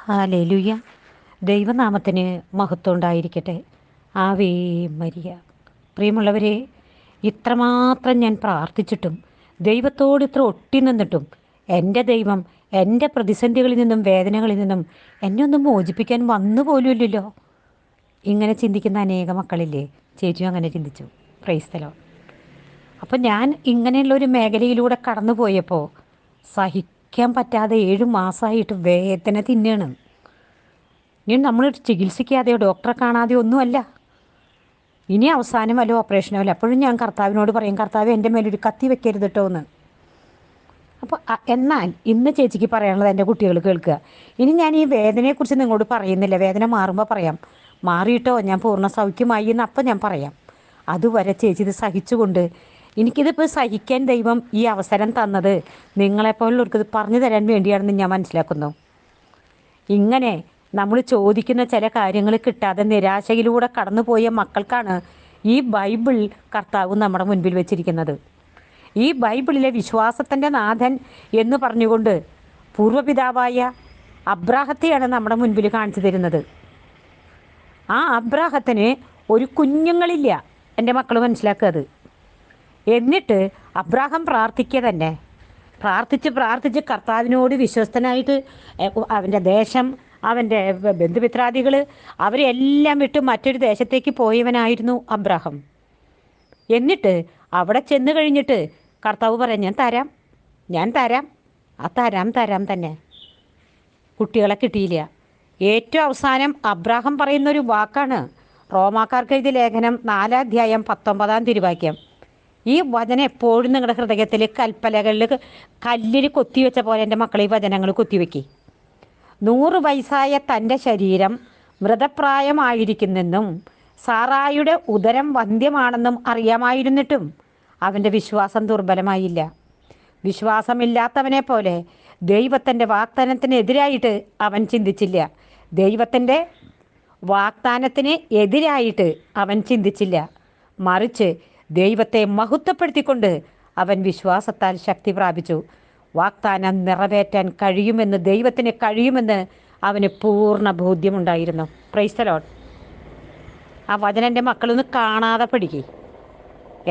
Hallelujah. ദൈവനാമത്തിന് മഹത്വം ഉണ്ടായിരിക്കട്ടെ. Ave Maria. പ്രിയമുള്ളവരെ, ഇത്രമാത്രം ഞാൻ പ്രാർത്ഥിച്ചിട്ടും ദൈവത്തോട് ഇത്ര ഒട്ടി നിന്നിട്ടും എൻ്റെ ദൈവം എൻ്റെ പ്രതിസന്ധികളിൽ നിന്നും വേദനകളിൽ നിന്നും എന്നെ ഒന്നും മോചിപ്പിക്കാൻ വന്നു പോലുമില്ലല്ലോ. ഇങ്ങനെ ചിന്തിക്കുന്ന അനേക മക്കളില്ലേ? ചേച്ചിയും അങ്ങനെ ചിന്തിച്ചു. Praise the Lord. അപ്പം ഞാൻ ഇങ്ങനെയുള്ളൊരു മേഖലയിലൂടെ കടന്നു പോയപ്പോൾ സഹിക്കാൻ പറ്റാതെ 7 മാസമായിട്ട് വേദന തിന്നാണ്. ഇനി നമ്മൾ ചികിത്സിക്കാതെയോ ഡോക്ടറെ കാണാതെയോ ഒന്നുമല്ല. ഇനി അവസാനം വല്ല ഓപ്പറേഷനോ അല്ല. അപ്പോഴും ഞാൻ കർത്താവിനോട് പറയും, കർത്താവ് എൻ്റെ മേലൊരു കത്തി വെക്കരുത് കേട്ടോ എന്ന്. അപ്പോൾ എന്നാൽ ഇന്ന് ചേച്ചിക്ക് പറയാനുള്ളത് എൻ്റെ കുട്ടികൾ കേൾക്കുക. ഇനി ഞാൻ ഈ വേദനയെക്കുറിച്ച് നിങ്ങളോട് പറയുന്നില്ല. വേദന മാറുമ്പോൾ പറയാം. മാറിയിട്ടോ ഞാൻ പൂർണ്ണ സൗഖ്യമായി എന്ന് അപ്പം ഞാൻ പറയാം. അതുവരെ ചേച്ചി ഇത് സഹിച്ചുകൊണ്ട്, എനിക്കിതിപ്പോൾ സഹിക്കാൻ ദൈവം ഈ അവസരം തന്നത് നിങ്ങളെപ്പോലുള്ളവർക്ക് ഇത് പറഞ്ഞു തരാൻ വേണ്ടിയാണെന്ന് ഞാൻ മനസ്സിലാക്കുന്നു. ഇങ്ങനെ നമ്മൾ ചോദിക്കുന്ന ചില കാര്യങ്ങൾ കിട്ടാതെ നിരാശയിലൂടെ കടന്നുപോയ മക്കൾക്കാണ് ഈ ബൈബിൾ കർത്താവ് നമ്മുടെ മുൻപിൽ വെച്ചിരിക്കുന്നത്. ഈ ബൈബിളിലെ വിശ്വാസത്തിൻ്റെ നാഥൻ എന്ന് പറഞ്ഞുകൊണ്ട് പൂർവ്വപിതാവായ അബ്രാഹത്തെയാണ് നമ്മുടെ മുൻപിൽ കാണിച്ചു തരുന്നത്. ആ അബ്രാഹത്തിന് ഒരു കുഞ്ഞുങ്ങളില്ല. എൻ്റെ മക്കൾ മനസ്സിലാക്കുക അത്. എന്നിട്ട് അബ്രാഹം പ്രാർത്ഥിക്കുക തന്നെ. പ്രാർത്ഥിച്ച് കർത്താവിനോട് വിശ്വസ്തനായിട്ട് അവൻ്റെ ദേശം, അവൻ്റെ ബന്ധുമിത്രാദികൾ അവരെല്ലാം വിട്ട് മറ്റൊരു ദേശത്തേക്ക് പോയവനായിരുന്നു അബ്രാഹം. എന്നിട്ട് അവിടെ ചെന്ന് കഴിഞ്ഞിട്ട് കർത്താവ് പറയാം, ഞാൻ തരാം ആ തരാം തന്നെ. കുട്ടികളെ കിട്ടിയില്ല. ഏറ്റവും അവസാനം അബ്രാഹം പറയുന്നൊരു വാക്കാണ് റോമാക്കാർക്ക് എഴുതിയ ലേഖനം 4:19 ഈ വചനം എപ്പോഴും നിങ്ങളുടെ ഹൃദയത്തിൽ കൽപ്പലകളിൽ കല്ലിൽ കൊത്തിവെച്ച പോലെ എൻ്റെ മക്കളെ ഈ വചനങ്ങൾ കൊത്തിവെക്കി. 100 വയസ്സായ തൻ്റെ ശരീരം മൃതപ്രായമായിരിക്കുന്നെന്നും സാറായുടെ ഉദരം വന്ധ്യമാണെന്നും അറിയാമായിരുന്നിട്ടും അവൻ്റെ വിശ്വാസം ദുർബലമായില്ല. വിശ്വാസമില്ലാത്തവനെ പോലെ ദൈവത്തിൻ്റെ വാഗ്ദാനത്തിനെതിരായിട്ട് അവൻ ചിന്തിച്ചില്ല. ദൈവത്തിൻ്റെ വാഗ്ദാനത്തിന് എതിരായിട്ട് അവൻ ചിന്തിച്ചില്ല. മറിച്ച് ദൈവത്തെ മഹത്വപ്പെടുത്തിക്കൊണ്ട് അവൻ വിശ്വാസത്താൽ ശക്തി പ്രാപിച്ചു. വാഗ്ദാനം നിറവേറ്റാൻ കഴിയുമെന്ന്, ദൈവത്തിന് കഴിയുമെന്ന് അവന് പൂർണ്ണ ബോധ്യമുണ്ടായിരുന്നു. Praise the Lord. ആ വചനം എൻ്റെ മക്കളൊന്ന് കാണാതെ പഠിക്കുക.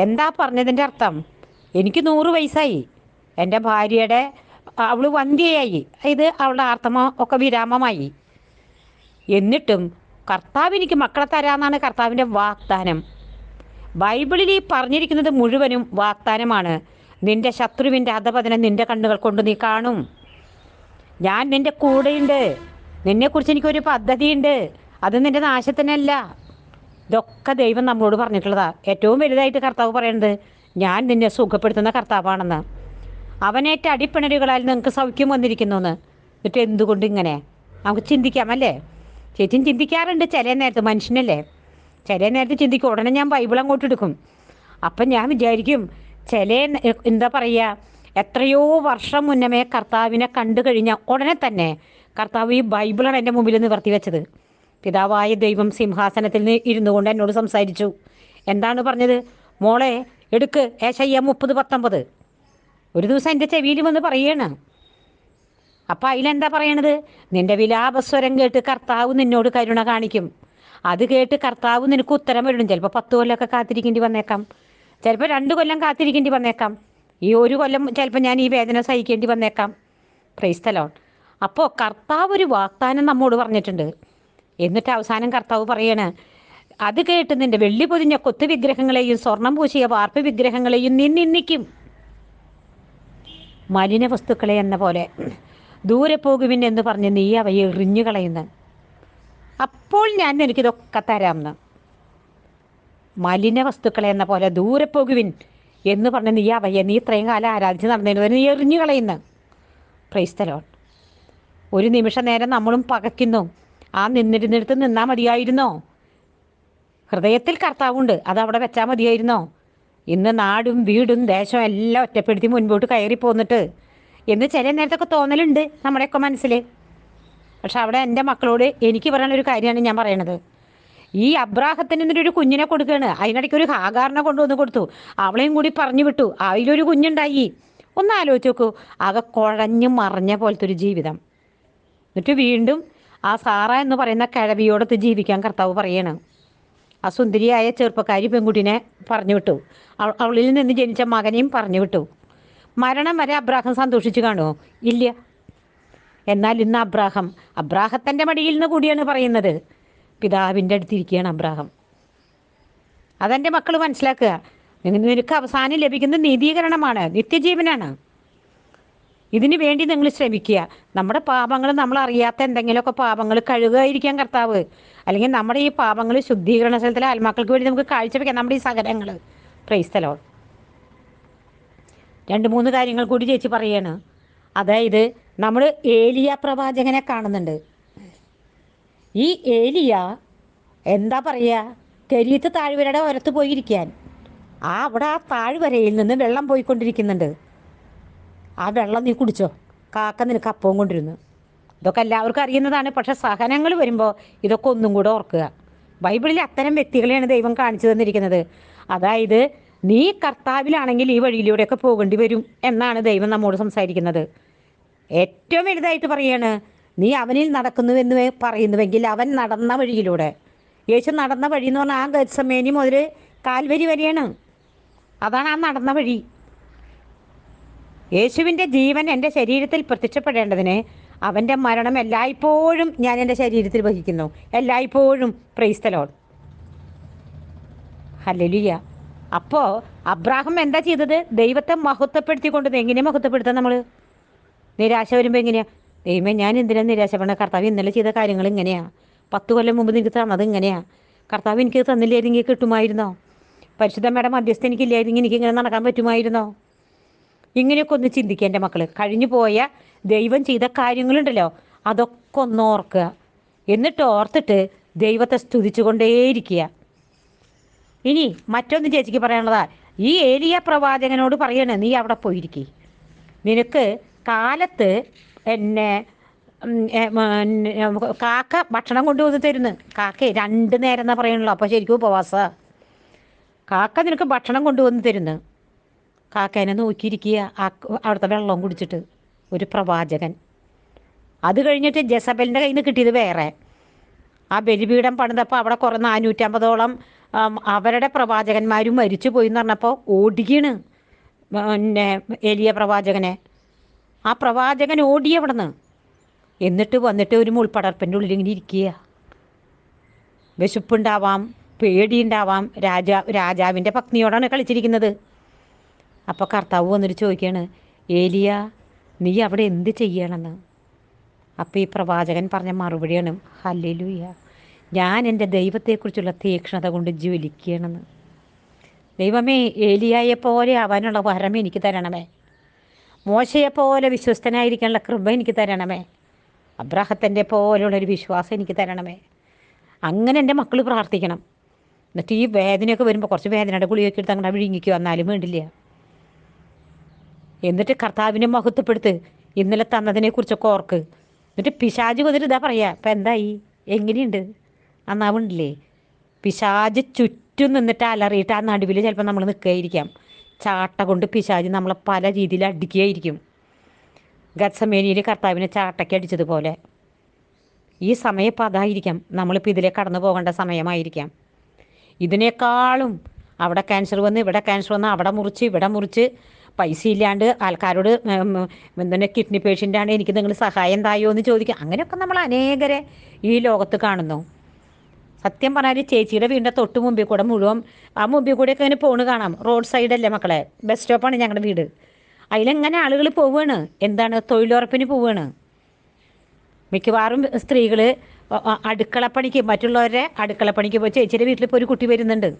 എന്താ പറഞ്ഞതിൻ്റെ അർത്ഥം? എനിക്ക് 100 വയസ്സായി, എൻ്റെ ഭാര്യയുടെ അവൾ വന്ധ്യയായി, ഇത് അവളുടെ ആർത്തമ ഒക്കെ വിരാമമായി. എന്നിട്ടും കർത്താവ് എനിക്ക് മക്കളെ തരാമെന്നാണ് കർത്താവിൻ്റെ വാഗ്ദാനം. ബൈബിളിൽ ഈ പറഞ്ഞിരിക്കുന്നത് മുഴുവനും വാഗ്ദാനമാണ്. നിൻ്റെ ശത്രുവിൻ്റെ അധപതനം നിൻ്റെ കണ്ണുകൾ കൊണ്ട് നീ കാണും. ഞാൻ നിൻ്റെ കൂടെയുണ്ട്. നിന്നെക്കുറിച്ച് എനിക്കൊരു പദ്ധതിയുണ്ട്. അത് നിൻ്റെ നാശത്തിനല്ല. ഇതൊക്കെ ദൈവം നമ്മളോട് പറഞ്ഞിട്ടുള്ളതാണ്. ഏറ്റവും വലുതായിട്ട് കർത്താവ് പറയുന്നത് ഞാൻ നിന്നെ സുഖപ്പെടുത്തുന്ന കർത്താവാണെന്ന്. അവനേറ്റ അടിപ്പിണരുകളാൽ നിങ്ങൾക്ക് സൗഖ്യം വന്നിരിക്കുന്നു എന്ന്. എന്നിട്ട് എന്തുകൊണ്ട് ഇങ്ങനെ നമുക്ക് ചിന്തിക്കാമല്ലേ? ചേച്ചിയും ചിന്തിക്കാറുണ്ട് ചില നേരത്ത്. മനുഷ്യനല്ലേ, ചില നേരത്ത് ചിന്തിക്കും. ഉടനെ ഞാൻ ബൈബിൾ അങ്ങോട്ട് എടുക്കും. അപ്പം ഞാൻ വിചാരിക്കും, എന്താ പറയുക, എത്രയോ വർഷം മുന്നമേ കർത്താവിനെ കണ്ടു കഴിഞ്ഞ ഉടനെ തന്നെ കർത്താവ് ഈ ബൈബിളാണ് എൻ്റെ മുമ്പിൽ നിവർത്തി വെച്ചത്. പിതാവായ ദൈവം സിംഹാസനത്തിൽ നിന്ന് ഇരുന്നു കൊണ്ട് എന്നോട് സംസാരിച്ചു. എന്താണ് പറഞ്ഞത്? മോളെ എടുക്ക് ഏശയ്യ 30:19. ഒരു ദിവസം എൻ്റെ ചെവിയിൽ വന്ന് പറയുകയാണ്. അപ്പം അതിലെന്താ പറയണത്? നിൻ്റെ വിലാപസ്വരം കേട്ട് കർത്താവ് നിന്നോട് കരുണ കാണിക്കും. അത് കേട്ട് കർത്താവ് നിനക്ക് ഉത്തരം വരണം. ചിലപ്പോൾ 10 കൊല്ലമൊക്കെ കാത്തിരിക്കേണ്ടി വന്നേക്കാം, ചിലപ്പോൾ 2 കൊല്ലം കാത്തിരിക്കേണ്ടി വന്നേക്കാം, ഈ 1 കൊല്ലം ചിലപ്പോൾ ഞാൻ ഈ വേദന സഹിക്കേണ്ടി വന്നേക്കാം. Praise the Lord. അപ്പോൾ കർത്താവ് ഒരു വാഗ്ദാനം നമ്മോട് പറഞ്ഞിട്ടുണ്ട്. എന്നിട്ട് അവസാനം കർത്താവ് പറയണ, അത് കേട്ട് നിൻ്റെ വെള്ളി പൊതിഞ്ഞ കൊത്തു വിഗ്രഹങ്ങളെയും സ്വർണം പൂശിയ വാർപ്പ് വിഗ്രഹങ്ങളെയും നീ നിന്ദിക്കും. മലിന വസ്തുക്കളെ എന്ന പോലെ ദൂരെ പോകുവിൻ എന്ന് പറഞ്ഞ് നീ അവയെ എറിഞ്ഞു കളയുന്നു. അപ്പോൾ ഞാൻ എനിക്കിതൊക്കെ തരാമെന്ന്. മലിന വസ്തുക്കളെ എന്ന പോലെ ദൂരെ പോകുവിൻ എന്ന് പറഞ്ഞ് നീ അവയെ, നീ ഇത്രയും കാലം ആരാധിച്ച് നടന്നതിന് നീ എറിഞ്ഞു കളയുന്നു. Praise the Lord. ഒരു നിമിഷ നേരം നമ്മളും പകയ്ക്കുന്നു. ആ നിന്നിരുന്നിടത്ത് നിന്നാൽ മതിയായിരുന്നോ? ഹൃദയത്തിൽ കർത്താവുണ്ട്, അതവിടെ വെച്ചാൽ മതിയായിരുന്നോ? ഇന്ന് നാടും വീടും ദേശവും എല്ലാം ഒറ്റപ്പെടുത്തി മുൻപോട്ട് കയറി പോന്നിട്ട് എന്ന് ചില നേരത്തൊക്കെ തോന്നലുണ്ട് നമ്മുടെയൊക്കെ മനസ്സിൽ. പക്ഷെ അവിടെ എൻ്റെ മക്കളോട് എനിക്ക് പറയാനൊരു കാര്യമാണ് ഞാൻ പറയണത്. ഈ അബ്രാഹത്തിന് ഒരു കുഞ്ഞിനെ കൊടുക്കുകയാണ്. അതിനിടയ്ക്ക് ഒരു ഹാഗാറിനെ കൊണ്ടുവന്ന് കൊടുത്തു. അവളെയും കൂടി പറഞ്ഞു വിട്ടു. അതിലൊരു കുഞ്ഞുണ്ടായി. ഒന്ന് ആലോചിച്ച് നോക്കൂ. ആകെ കുഴഞ്ഞു മറിഞ്ഞ പോലത്തെ ഒരു ജീവിതം. എന്നിട്ട് വീണ്ടും ആ സാറ എന്ന് പറയുന്ന കിഴവിയോടൊത്ത് ജീവിക്കാൻ കർത്താവ് പറയാണ്. ആ സുന്ദരിയായ ചെറുപ്പക്കാരി പെൺകുട്ടിനെ പറഞ്ഞു വിട്ടു. അവളിൽ നിന്ന് ജനിച്ച മകനെയും പറഞ്ഞു വിട്ടു. മരണം വരെ അബ്രാഹം സന്തോഷിച്ച് കാണുമോ? ഇല്ല. എന്നാൽ ഇന്ന് അബ്രാഹത്തിൻ്റെ മടിയിൽ നിന്ന് കൂടിയാണ് പറയുന്നത്. പിതാവിൻ്റെ അടുത്തിരിക്കുകയാണ് അബ്രാഹം. അതെൻ്റെ മക്കൾ മനസ്സിലാക്കുക. നിനക്ക് അവസാനം ലഭിക്കുന്ന നീതീകരണമാണ്, നിത്യജീവനാണ്. ഇതിനു വേണ്ടി നിങ്ങൾ ശ്രമിക്കുക. നമ്മുടെ പാപങ്ങൾ, നമ്മൾ അറിയാത്ത എന്തെങ്കിലുമൊക്കെ പാപങ്ങൾ കഴുകുകയായിരിക്കാം കർത്താവ്. അല്ലെങ്കിൽ നമ്മുടെ ഈ പാപങ്ങൾ ശുദ്ധീകരണ സ്ഥലത്തിലെ ആത്മാക്കൾക്ക് വേണ്ടി നമുക്ക് കാഴ്ചവെക്കാം നമ്മുടെ ഈ സകലങ്ങൾ. Praise the Lord. 2-3 കാര്യങ്ങൾ കൂടി ചേച്ചി പറയാണ്. അതായത് നമ്മൾ ഏലിയ പ്രവാചകനെ കാണുന്നുണ്ട്. ഈ ഏലിയ എന്താ പറയുക, കരീത്ത് താഴ്വരയുടെ ഓരത്ത് പോയിരിക്കാൻ. അവിടെ ആ താഴ്വരയിൽ നിന്ന് വെള്ളം പോയിക്കൊണ്ടിരിക്കുന്നുണ്ട്. ആ വെള്ളം നീ കുടിച്ചോ, കാക്ക നിനക്ക് അപ്പവും കൊണ്ടിരുന്നു. ഇതൊക്കെ എല്ലാവർക്കും അറിയുന്നതാണ്. പക്ഷേ സഹനങ്ങൾ വരുമ്പോൾ ഇതൊക്കെ ഒന്നും കൂടെ ഓർക്കുക. ബൈബിളിൽ അത്തരം വ്യക്തികളെയാണ് ദൈവം കാണിച്ചു തന്നിരിക്കുന്നത്. അതായത് നീ കർത്താവിലാണെങ്കിൽ ഈ വഴിയിലൂടെയൊക്കെ പോകേണ്ടി വരും എന്നാണ് ദൈവം നമ്മോട് സംസാരിക്കുന്നത്. ഏറ്റവും വലുതായിട്ട് പറയാണ്, നീ അവനിൽ നടക്കുന്നുവെന്ന് പറയുന്നുവെങ്കിൽ അവൻ നടന്ന വഴിയിലൂടെ. യേശു നടന്ന വഴി എന്ന് പറഞ്ഞാൽ ആ ഗത്സമേനി മുതൽ കാൽവരി വരെയാണ്. അതാണ് ആ നടന്ന വഴി. യേശുവിൻ്റെ ജീവൻ എൻ്റെ ശരീരത്തിൽ പ്രത്യക്ഷപ്പെടേണ്ടതിന് അവൻ്റെ മരണം എല്ലായ്പ്പോഴും ഞാൻ എൻ്റെ ശരീരത്തിൽ വഹിക്കുന്നു. എല്ലായ്പ്പോഴും. Praise the Lord. ഹല്ലേലൂയ. അപ്പോൾ അബ്രാഹം എന്താ ചെയ്തത്? ദൈവത്തെ മഹത്വപ്പെടുത്തിക്കൊണ്ടത്. എങ്ങനെയാണ് മഹത്വപ്പെടുത്താൻ? നമ്മൾ നിരാശ വരുമ്പോൾ എങ്ങനെയാണ്? ദൈവമേ, ഞാൻ എന്തിനാണ് നിരാശപ്പെടേണ്ടത്? കർത്താവ് ഇന്നലെ ചെയ്ത കാര്യങ്ങൾ ഇങ്ങനെയാണ്. 10 കൊല്ലം മുമ്പ് എനിക്ക് തന്നത് ഇങ്ങനെയാണ്. കർത്താവ് എനിക്ക് തന്നില്ലായിരുന്നെങ്കിൽ കിട്ടുമായിരുന്നോ? പരിശുദ്ധമ്മയുടെ മധ്യസ്ഥ എനിക്കില്ലായിരുന്നെങ്കിൽ എനിക്കിങ്ങനെ നടക്കാൻ പറ്റുമായിരുന്നോ? ഇങ്ങനെയൊക്കെ ഒന്ന് ചിന്തിക്കുക എൻ്റെ മക്കൾ. കഴിഞ്ഞു പോയ ദൈവം ചെയ്ത കാര്യങ്ങളുണ്ടല്ലോ, അതൊക്കെ ഒന്ന് ഓർക്കുക. എന്നിട്ട് ഓർത്തിട്ട് ദൈവത്തെ സ്തുതിച്ചുകൊണ്ടേയിരിക്കുക. ഇനി മറ്റൊന്ന് ചേച്ചിക്ക് പറയാനുള്ളതാ. ഈ ഏലിയ പ്രവാചകനോട് പറയണേ, നീ അവിടെ പോയിരിക്കേ. നിനക്ക് കാലത്ത് എന്നെ കാക്ക ഭക്ഷണം കൊണ്ടുവന്ന് തരുന്നു. കാക്കയെ 2 നേരം എന്നാ പറയണല്ലോ. അപ്പോൾ ശരിക്കും ഉപവാസ. കാക്ക നിനക്ക് ഭക്ഷണം കൊണ്ടുവന്ന് തരുന്നു. കാക്കേനെ നോക്കിയിരിക്കുക അവിടുത്തെ വെള്ളം കുടിച്ചിട്ട്. ഒരു പ്രവാചകൻ. അത് കഴിഞ്ഞിട്ട് ജസബലിൻ്റെ കയ്യിൽ നിന്ന് കിട്ടിയത് വേറെ. ആ ബലിപീഠം പണിതപ്പോൾ അവിടെ കുറേ 450ഓളം അവരുടെ പ്രവാചകന്മാരും മരിച്ചു പോയി എന്ന് പറഞ്ഞപ്പോൾ ഓടിയാണ് പിന്നെ ഏലിയ പ്രവാചകനെ. ആ പ്രവാചകൻ ഓടി അവിടെ നിന്ന്. എന്നിട്ട് വന്നിട്ട് ഒരു മുൾപ്പടർപ്പിൻ്റെ ഉള്ളിൽ ഇങ്ങനെ ഇരിക്കുക. വിശപ്പുണ്ടാവാം, പേടിയുണ്ടാവാം. രാജാവിൻ്റെ പത്നിയോടാണ് കളിച്ചിരിക്കുന്നത്. അപ്പോൾ കർത്താവ് വന്നിട്ട് ചോദിക്കുകയാണ്, ഏലിയ നീ അവിടെ എന്ത് ചെയ്യണമെന്ന്. അപ്പോൾ ഈ പ്രവാചകൻ പറഞ്ഞ മറുപടിയാണ്, ഹല്ലേലൂയ, ഞാൻ എൻ്റെ ദൈവത്തെക്കുറിച്ചുള്ള തീക്ഷ്ണത കൊണ്ട് ജ്വലിക്കണമെന്ന്. ദൈവമേ, ഏലിയായെപ്പോലെ ആവാനുള്ള വരം എനിക്ക് തരണമേ. മോശയെപ്പോലെ വിശ്വസ്തനായിരിക്കാനുള്ള കൃപ എനിക്ക് തരണമേ. അബ്രാഹത്തിൻ്റെ പോലുള്ളൊരു വിശ്വാസം എനിക്ക് തരണമേ. അങ്ങനെ എൻ്റെ മക്കൾ പ്രാർത്ഥിക്കണം. എന്നിട്ട് ഈ വേദനയൊക്കെ വരുമ്പോൾ കുറച്ച് വേദനയുടെ ഗുളിയൊക്കെ എടുത്ത് അങ്ങനെ വിഴുങ്ങിക്കുക, എന്നാലും വേണ്ടില്ല. എന്നിട്ട് കർത്താവിനെ മഹത്വപ്പെടുത്ത്. ഇന്നലെ തന്നതിനെക്കുറിച്ചൊക്കെ ഓർക്ക്. എന്നിട്ട് പിശാച് വന്നിട്ട് ഇതാ പറയുക, ഇപ്പം എന്തായി, എങ്ങനെയുണ്ട്, നന്നാവുന്നില്ലേ? പിശാച് ചുറ്റും നിന്നിട്ട് അലറിയിട്ട് ആ നടുവിൽ ചിലപ്പോൾ നമ്മൾ നിൽക്കുകയായിരിക്കാം. ചാട്ട കൊണ്ട് പിശാച് നമ്മളെ പല രീതിയിൽ അടിക്കുകയായിരിക്കും. ഗത്സമേനിയിൽ കർത്താവിനെ ചാട്ടയ്ക്ക് അടിച്ചതുപോലെ ഈ സമയം ഇപ്പം അതായിരിക്കാം. നമ്മളിപ്പോൾ ഇതിലെ കടന്നു പോകേണ്ട സമയമായിരിക്കാം. ഇതിനേക്കാളും അവിടെ ക്യാൻസർ വന്ന് ഇവിടെ ക്യാൻസർ വന്ന് അവിടെ മുറിച്ച് ഇവിടെ മുറിച്ച് പൈസ ഇല്ലാണ്ട് ആൾക്കാരോട് എന്താണ് കിഡ്നി പേഷ്യൻ്റാണ്, എനിക്ക് നിങ്ങൾ സഹായം തായോ എന്ന് ചോദിക്കുക. അങ്ങനെയൊക്കെ നമ്മൾ അനേകരെ ഈ ലോകത്ത് കാണുന്നു. സത്യം പറഞ്ഞാൽ ചേച്ചിയുടെ വീടിൻ്റെ തൊട്ട് മുമ്പിൽ കൂടെ മുഴുവൻ ആ മുമ്പിൽ കൂടെയൊക്കെ ഇങ്ങനെ പോണ് കാണാം. റോഡ് സൈഡല്ലേ മക്കളെ, ബസ് സ്റ്റോപ്പാണ് ഞങ്ങളുടെ വീട്. അതിലെങ്ങനെ ആളുകൾ പോവുകയാണ്, എന്താണ് തൊഴിലുറപ്പിന് പോവുകയാണ്. മിക്കവാറും സ്ത്രീകൾ അടുക്കളപ്പണിക്ക്, മറ്റുള്ളവരുടെ അടുക്കളപ്പണിക്ക് പോയി. ചേച്ചിയുടെ വീട്ടിൽ ഇപ്പോൾ ഒരു കുട്ടി വരുന്നുണ്ട്.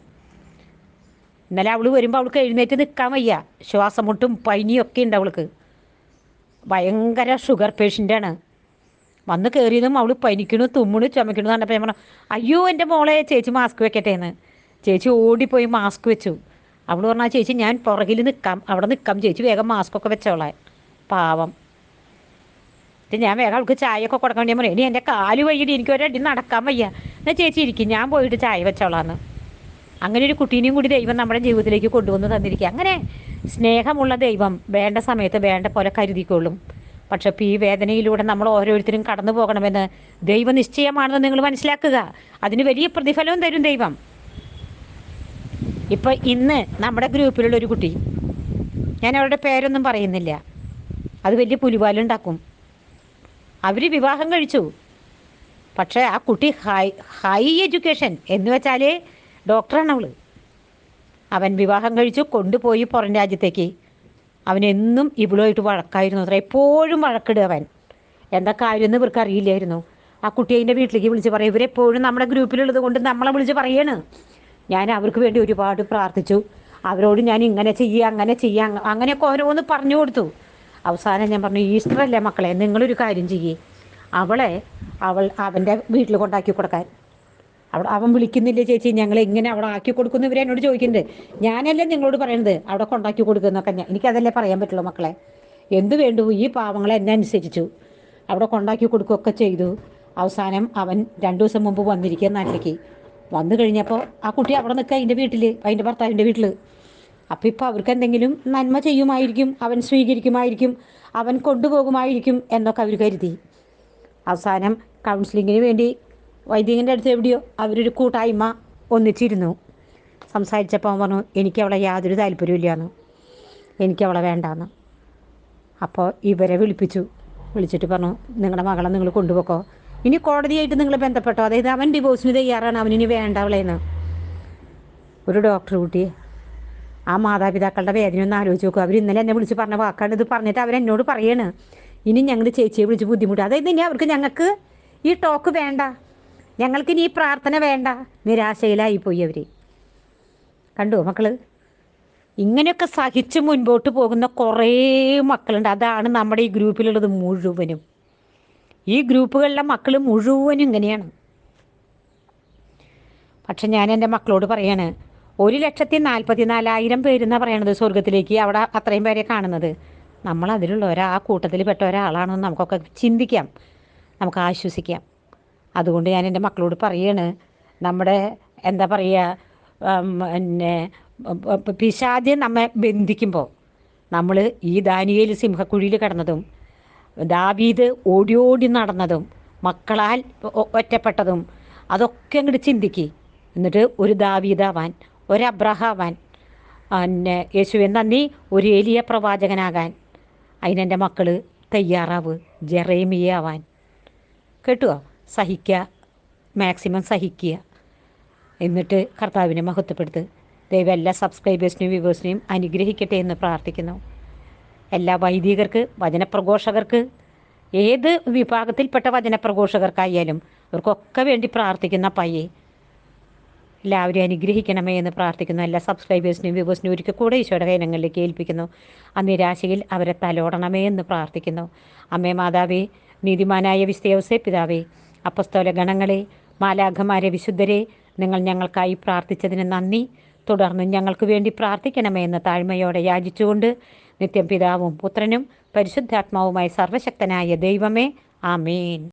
ഇന്നലെ അവൾ വരുമ്പോൾ അവൾക്ക് എഴുന്നേറ്റ് നിൽക്കാൻ വയ്യ. ശ്വാസം മുട്ടും പനിയൊക്കെ ഉണ്ട് അവൾക്ക്. ഭയങ്കര ഷുഗർ പേഷ്യൻ്റാണ്. വന്ന് കയറിയതും അവൾ പനിക്കണു, തുമ്മണു, ചുമക്കണു കണ്ടപ്പോൾ ഞാൻ പറഞ്ഞു, അയ്യോ എൻ്റെ മോളെ, ചേച്ചി മാസ്ക് വെക്കട്ടെ എന്ന്. ചേച്ചി ഓടിപ്പോയി മാസ്ക് വെച്ചു. അവൾ പറഞ്ഞാൽ, ചേച്ചി ഞാൻ പുറകിൽ നിൽക്കാം, അവിടെ നിൽക്കാം, ചേച്ചി വേഗം മാസ്കൊക്കെ വെച്ചോളെ. പാവം. ഞാൻ വേഗം അവൾക്ക് ചായയൊക്കെ കൊടുക്കാൻ വേണ്ടി പറയും, ഇനി എൻ്റെ കാല് വൈകിട്ട് എനിക്ക് ഒരടി നടക്കാൻ വയ്യ, എന്നാൽ ചേച്ചി ഇരിക്കും, ഞാൻ പോയിട്ട് ചായ വെച്ചോളാന്ന്. അങ്ങനെ ഒരു കുട്ടീനെയും കൂടി ദൈവം നമ്മുടെ ജീവിതത്തിലേക്ക് കൊണ്ടുവന്ന് തന്നിരിക്കുക. അങ്ങനെ സ്നേഹമുള്ള ദൈവം വേണ്ട സമയത്ത് വേണ്ട പോലെ കരുതിക്കൊള്ളും. പക്ഷെ ഇപ്പോൾ ഈ വേദനയിലൂടെ നമ്മൾ ഓരോരുത്തരും കടന്നു പോകണമെന്ന് ദൈവനിശ്ചയമാണെന്ന് നിങ്ങൾ മനസ്സിലാക്കുക. അതിന് വലിയ പ്രതിഫലവും തരും ദൈവം. ഇപ്പം ഇന്ന് നമ്മുടെ ഗ്രൂപ്പിലുള്ളൊരു കുട്ടി, ഞാൻ അവരുടെ പേരൊന്നും പറയുന്നില്ല, അത് വലിയ പുലിവാലുണ്ടാക്കും. അവർ വിവാഹം കഴിച്ചു, പക്ഷേ ആ കുട്ടി ഹൈ എഡ്യൂക്കേഷൻ എന്ന് വെച്ചാൽ ഡോക്ടറാണ് അവൾ. അവൻ വിവാഹം കഴിച്ചു, കൊണ്ടുപോയി പുറം രാജ്യത്തേക്ക്. അവനെന്നും ഇവളുമായിട്ട് വഴക്കായിരുന്നു അത്ര, എപ്പോഴും വഴക്കിടുക അവൻ. എന്താ കാര്യമെന്ന് ഇവർക്ക് അറിയില്ലായിരുന്നു. ആ കുട്ടി അതിൻ്റെ വീട്ടിലേക്ക് വിളിച്ച് പറയും. ഇവരെപ്പോഴും നമ്മുടെ ഗ്രൂപ്പിലുള്ളത് കൊണ്ട് നമ്മളെ വിളിച്ച് പറയാണ്. ഞാൻ അവർക്ക് വേണ്ടി ഒരുപാട് പ്രാർത്ഥിച്ചു, അവരോട് ഞാൻ ഇങ്ങനെ ചെയ്യുക അങ്ങനെ ചെയ്യുക അങ്ങനെയൊക്കെ ഓരോന്ന് പറഞ്ഞു കൊടുത്തു. അവസാനം ഞാൻ പറഞ്ഞു, ഈസ്റ്റർ അല്ലേ മക്കളെ, നിങ്ങളൊരു കാര്യം ചെയ്യേ, അവൻ്റെ വീട്ടിൽ കൊണ്ടാക്കി കൊടുക്കാൻ. അവൻ വിളിക്കുന്നില്ലേ ചേച്ചി, ഞങ്ങൾ എങ്ങനെ അവിടെ ആക്കി കൊടുക്കുന്നു ഇവരെ എന്നോട് ചോദിക്കുന്നുണ്ട്. ഞാനല്ലേ നിങ്ങളോട് പറയണത് അവിടെ കൊണ്ടാക്കി കൊടുക്കുന്നൊക്കെ. എനിക്കതല്ലേ പറയാൻ പറ്റുള്ളൂ മക്കളെ. എന്ത് വേണ്ടു, ഈ പാവങ്ങളെ എന്നെ അനുസരിച്ചു അവിടെ കൊണ്ടാക്കി കൊടുക്കുകയൊക്കെ ചെയ്തു. അവസാനം അവൻ 2 ദിവസം മുമ്പ് വന്നിരിക്കുക നാട്ടിലേക്ക്. വന്നു കഴിഞ്ഞപ്പോൾ ആ കുട്ടി അവിടെ നിൽക്കുക അതിൻ്റെ വീട്ടിൽ, അതിൻ്റെ ഭർത്താവിൻ്റെ വീട്ടിൽ. അപ്പോൾ ഇപ്പോൾ അവർക്ക് എന്തെങ്കിലും നന്മ ചെയ്യുമായിരിക്കും, അവൻ സ്വീകരിക്കുമായിരിക്കും, അവൻ കൊണ്ടുപോകുമായിരിക്കും എന്നൊക്കെ അവർ കരുതി. അവസാനം കൗൺസിലിങ്ങിന് വേണ്ടി വൈദികൻ്റെ അടുത്ത് എവിടെയോ അവരൊരു കൂട്ടായ്മ ഒന്നിച്ചിരുന്നു. സംസാരിച്ചപ്പോൾ അവൻ പറഞ്ഞു, എനിക്കവളെ യാതൊരു താല്പര്യമില്ലയെന്ന്, എനിക്കവളെ വേണ്ടാന്ന്. അപ്പോൾ ഇവരെ വിളിച്ചിട്ട് പറഞ്ഞു, നിങ്ങളുടെ മകളെ നിങ്ങൾ കൊണ്ടുപോക്കോ, ഇനി കോടതിയായിട്ട് നിങ്ങൾ ബന്ധപ്പെട്ടോ, അതായത് അവൻ ഡിവോഴ്സിന് തയ്യാറാണ്, അവനിനി വേണ്ട അവളേന്ന്. ഒരു ഡോക്ടർ കുട്ടി, ആ മാതാപിതാക്കളുടെ വേദന ഒന്ന് ആലോചിച്ച് നോക്കുക. അവർ ഇന്നലെ എന്നെ വിളിച്ച് പറഞ്ഞ വാക്കാണ് ഇത്. പറഞ്ഞിട്ട് അവരെന്നോട് പറയാണ്, ഇനി ഞങ്ങൾ ചേച്ചിയെ വിളിച്ച് ബുദ്ധിമുട്ട്, അതായത് ഇനി ഞങ്ങൾക്ക് ഈ ടോക്ക് വേണ്ട, ഞങ്ങൾക്കിനി ഈ പ്രാർത്ഥന വേണ്ട. നിരാശയിലായിപ്പോയി അവർ. കണ്ടു മക്കൾ, ഇങ്ങനെയൊക്കെ സഹിച്ച് മുൻപോട്ട് പോകുന്ന കുറേ മക്കളുണ്ട്. അതാണ് നമ്മുടെ ഈ ഗ്രൂപ്പിലുള്ളത് മുഴുവനും. ഈ ഗ്രൂപ്പുകളിലെ മക്കൾ മുഴുവനും ഇങ്ങനെയാണ്. പക്ഷെ ഞാൻ എൻ്റെ മക്കളോട് പറയാണ്, 1,44,000 പേരെന്നാണ് പറയണത് സ്വർഗത്തിലേക്ക്. അവിടെ അത്രയും പേരെ കാണുന്നത്. നമ്മളതിലുള്ള ആ കൂട്ടത്തിൽ പെട്ട ഒരാളാണെന്ന് നമുക്കൊക്കെ ചിന്തിക്കാം, നമുക്ക് ആശ്വസിക്കാം. അതുകൊണ്ട് ഞാൻ എൻ്റെ മക്കളോട് പറയാണ്, നമ്മുടെ എന്താ പറയുക, പിന്നെ പിശാച് നമ്മെ ബന്ധിക്കുമ്പോൾ നമ്മൾ ഈ ദാനിയേൽ സിംഹക്കുഴിയിൽ കിടന്നതും, ദാവീദ് ഓടി ഓടി നടന്നതും, മക്കളാൽ ഒറ്റപ്പെട്ടതും അതൊക്കെ അങ്ങോട്ട് ചിന്തിക്കുക. എന്നിട്ട് ഒരു ദാവീദാവാൻ, ഒരു അബ്രഹാവാൻ, പിന്നെ യേശുവെ നന്ദി, ഒരു ഏലിയ പ്രവാചകനാകാൻ അതിനെൻ്റെ മക്കൾ തയ്യാറാവ്. ജെറേമിയാവാൻ. കേട്ടുവോ? സഹിക്കുക, മാക്സിമം സഹിക്കുക, എന്നിട്ട് കർത്താവിനെ മഹത്വപ്പെടുത്ത്. ദൈവം എല്ലാ സബ്സ്ക്രൈബേഴ്സിനെയും വ്യൂവേഴ്സിനെയും അനുഗ്രഹിക്കട്ടെ എന്ന് പ്രാർത്ഥിക്കുന്നു. എല്ലാ വൈദികർക്ക്, വചനപ്രഘോഷകർക്ക്, ഏത് വിഭാഗത്തിൽപ്പെട്ട വചനപ്രഘോഷകർക്കായാലും അവർക്കൊക്കെ വേണ്ടി പ്രാർത്ഥിക്കുന്ന പയ്യെ എല്ലാവരും അനുഗ്രഹിക്കണമേ എന്ന് പ്രാർത്ഥിക്കുന്നു. എല്ലാ സബ്സ്ക്രൈബേഴ്സിനെയും വ്യൂവേഴ്സിനെയും ഒരിക്കൽ കൂടെ ഈശോയുടെ കൈനങ്ങളിലേക്ക് ഏൽപ്പിക്കുന്നു. ആ നിരാശയിൽ അവരെ തലോടണമേ എന്ന് പ്രാർത്ഥിക്കുന്നു. അമ്മേ മാതാവേ, നീതിമാനായ വിസ്തയവസേ പിതാവേ, അപ്പസ്തോല ഗണങ്ങളെ, മാലാഖമാരെ, വിശുദ്ധരെ, നിങ്ങൾ ഞങ്ങൾക്കായി പ്രാർത്ഥിച്ചതിന് നന്ദി. തുടർന്ന് ഞങ്ങൾക്ക് വേണ്ടി പ്രാർത്ഥിക്കണമേ എന്ന് താഴ്മയോടെ യാചിച്ചുകൊണ്ട് നിത്യം പിതാവും പുത്രനും പരിശുദ്ധാത്മാവുമായി സർവശക്തനായ ദൈവമേ, ആമേൻ.